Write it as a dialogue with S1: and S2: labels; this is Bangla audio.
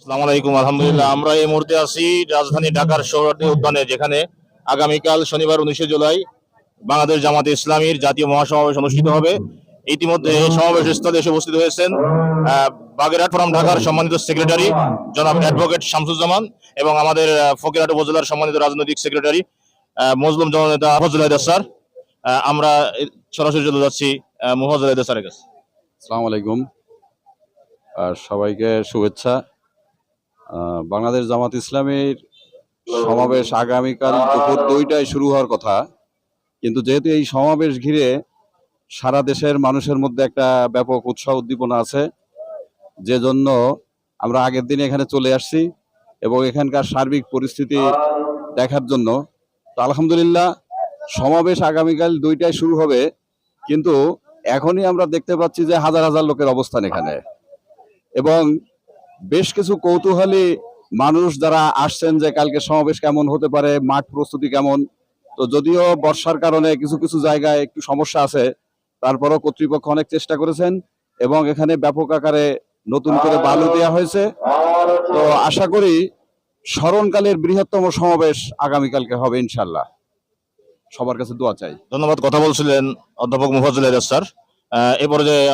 S1: আসসালামু আলাইকুম। আলহামদুলিল্লাহ, আমরা এই মুহূর্তে আছি রাজধানী ঢাকার সোহরাওয়ার্দী উদ্যানে, যেখানে আগামীকাল শনিবার 19শে জুলাই বাংলাদেশ জামাতে ইসলামীর জাতীয় মহাসমাবেশ অনুষ্ঠিত হবে। ইতিমধ্যে এই সমাবেশ স্থলে এসে উপস্থিত হয়েছেন বাগেরহাট ফোরাম ঢাকার সম্মানিত সেক্রেটারি জনাব অ্যাডভোকেট শামসুজ্জামান এবং আমাদের ফকিরহাট উপজেলার সম্মানিত রাজনৈতিক সেক্রেটারি মজলুম জননেতা ফজলুল হায়দার স্যার। আমরা সরাসরি চলে যাচ্ছি মুফাজ্জল হায়দার স্যারের কাছে।
S2: আসসালামু আলাইকুম, আর সবাইকে শুভেচ্ছা। বাংলাদেশ জামাত ইসলামীর সমাবেশ আগামীকাল দুপুর 2টায় শুরু হওয়ার কথা, কিন্তু যেহেতু এই সমাবেশ ঘিরে সারা দেশের মানুষের মধ্যে একটা ব্যাপক উৎসাহ উদ্দীপনা আছে, যে জন্য আমরা আগের দিনে এখানে চলে আসছি এবং এখানকার সার্বিক পরিস্থিতি দেখার জন্য। তো আলহামদুলিল্লাহ, সমাবেশ আগামীকাল 2টায় শুরু হবে, কিন্তু এখনই আমরা দেখতে পাচ্ছি যে হাজার হাজার লোকের অবস্থান এখানে, এবং বেশ কিছু কৌতূহলী মানুষ যারা আসছেন যে কালকে সমাবেশ কেমন হতে পারে, মাঠ প্রস্তুতি কেমন। তো যদিও বর্ষার কারণে কিছু কিছু জায়গায় একটু সমস্যা আছে, তারপরও কর্তৃপক্ষ অনেক চেষ্টা করেছেন এবং এখানে ব্যাপক আকারে নতুন করে বালু দেওয়া হয়েছে। তো আশা করি স্মরণকালের বৃহত্তম সমাবেশ আগামীকালকে হবে ইনশাল্লাহ। সবার কাছে দোয়া চাই।
S1: ধন্যবাদ। কথা বলছিলেন অধ্যাপক মুফাজ্জল হায়দার স্যার। এ পর্যায়ে